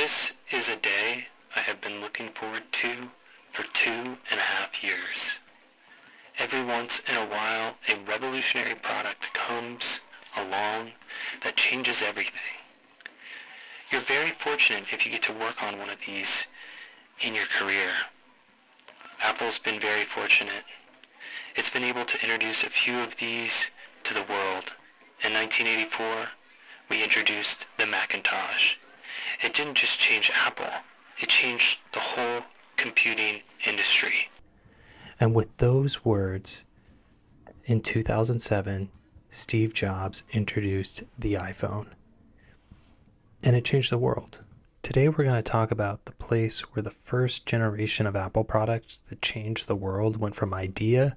This is a day I have been looking forward to for 2.5 years. Every once in a while, a revolutionary product comes along that changes everything. You're very fortunate if you get to work on one of these in your career. Apple's been very fortunate. It's been able to introduce a few of these to the world. In 1984, we introduced the Macintosh. It didn't just change Apple, it changed the whole computing industry. And with those words, in 2007, Steve Jobs introduced the iPhone. And it changed the world. Today we're going to talk about the place where the first generation of Apple products that changed the world went from idea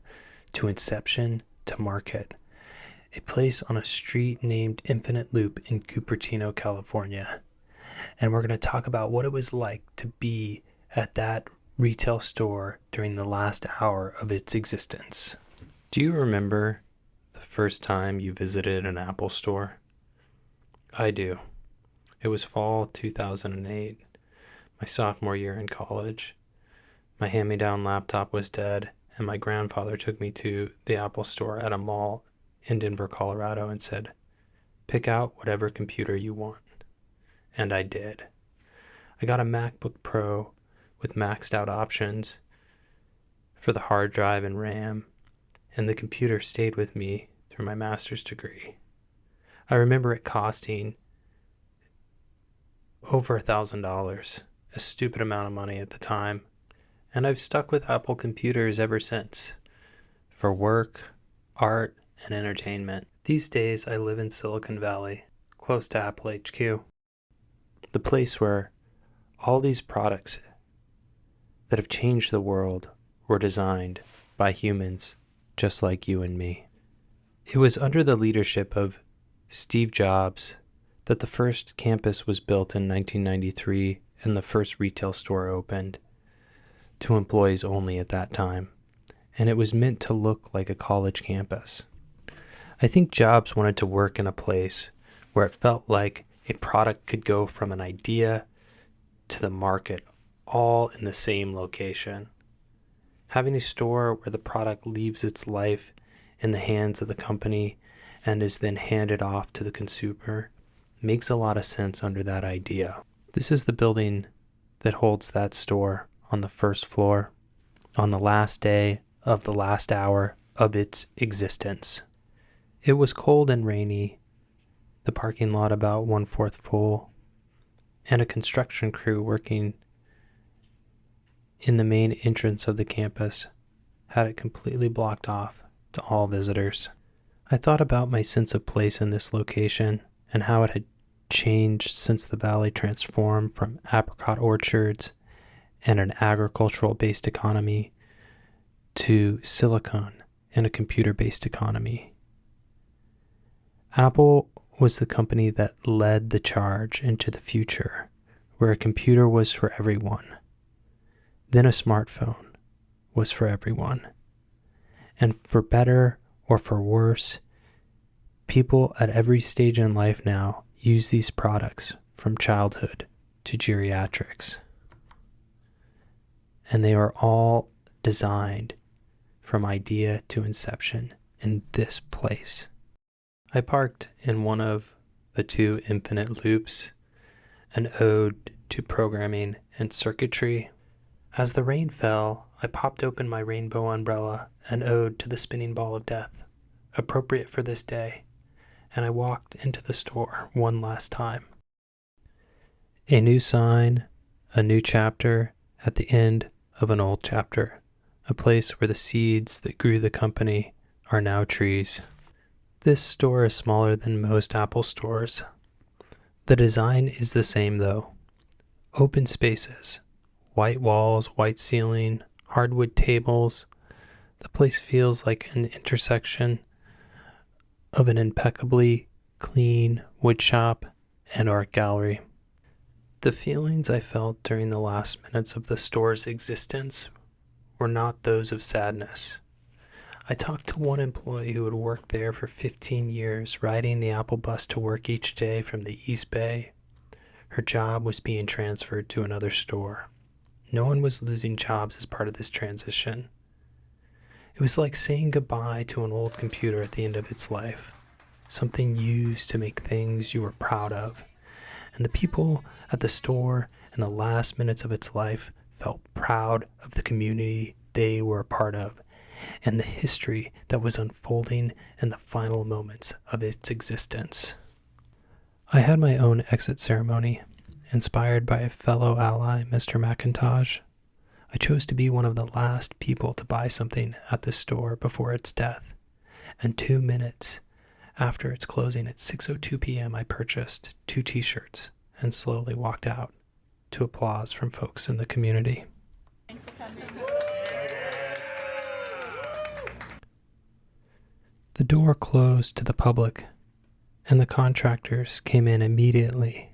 to inception to market. A place on a street named Infinite Loop in Cupertino, California. And we're going to talk about what it was like to be at that retail store during the last hour of its existence. Do you remember the first time you visited an Apple store? I do. It was fall 2008, my sophomore year in college. My hand-me-down laptop was dead, and my grandfather took me to the Apple store at a mall in Denver, Colorado, and said, "Pick out whatever computer you want." And I did. I got a MacBook Pro with maxed out options for the hard drive and RAM, and the computer stayed with me through my master's degree. I remember it costing over $1,000, a stupid amount of money at the time, and I've stuck with Apple computers ever since, for work, art, and entertainment. These days I live in Silicon Valley, close to Apple HQ, the place where all these products that have changed the world were designed by humans just like you and me. It was under the leadership of Steve Jobs that the first campus was built in 1993 and the first retail store opened to employees only at that time. And it was meant to look like a college campus. I think Jobs wanted to work in a place where it felt like a product could go from an idea to the market all in the same location. Having a store where the product leaves its life in the hands of the company and is then handed off to the consumer makes a lot of sense under that idea. This is the building that holds that store on the first floor on the last day of the last hour of its existence. It was cold and rainy, the parking lot about 1/4 full, and a construction crew working in the main entrance of the campus had it completely blocked off to all visitors. I thought about my sense of place in this location and how it had changed since the valley transformed from apricot orchards and an agricultural-based economy to silicon and a computer-based economy. Apple was the company that led the charge into the future, where a computer was for everyone. Then a smartphone was for everyone. And for better or for worse, people at every stage in life now use these products from childhood to geriatrics. And they are all designed from idea to inception in this place. I parked in one of the two Infinite Loops, an ode to programming and circuitry. As the rain fell, I popped open my rainbow umbrella, an ode to the spinning ball of death, appropriate for this day, and I walked into the store one last time. A new sign, a new chapter at the end of an old chapter, a place where the seeds that grew the company are now trees. This store is smaller than most Apple stores. The design is the same though. Open spaces, white walls, white ceiling, hardwood tables. The place feels like an intersection of an impeccably clean wood shop and art gallery. The feelings I felt during the last minutes of the store's existence were not those of sadness. I talked to one employee who had worked there for 15 years, riding the Apple bus to work each day from the East Bay. Her job was being transferred to another store. No one was losing jobs as part of this transition. It was like saying goodbye to an old computer at the end of its life, something used to make things you were proud of. And the people at the store in the last minutes of its life felt proud of the community they were a part of and the history that was unfolding in the final moments of its existence. I had my own exit ceremony, inspired by a fellow ally, Mr. McIntosh. I chose to be one of the last people to buy something at the store before its death, and 2 minutes after its closing at 6:02 p.m., I purchased 2 t-shirts and slowly walked out to applause from folks in the community. The door closed to the public, and the contractors came in immediately.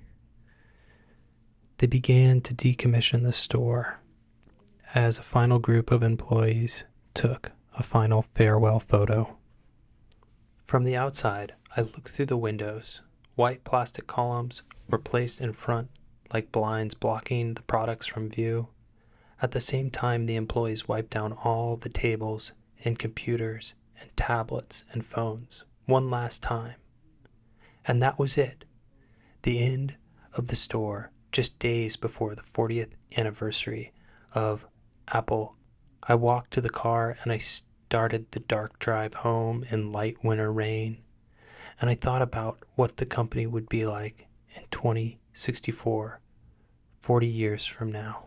They began to decommission the store as a final group of employees took a final farewell photo. From the outside, I looked through the windows. White plastic columns were placed in front like blinds blocking the products from view. At the same time, the employees wiped down all the tables and computers and tablets and phones one last time. And that was it. The end of the store, just days before the 40th anniversary of Apple. I walked to the car and I started the dark drive home in light winter rain. And I thought about what the company would be like in 2064, 40 years from now.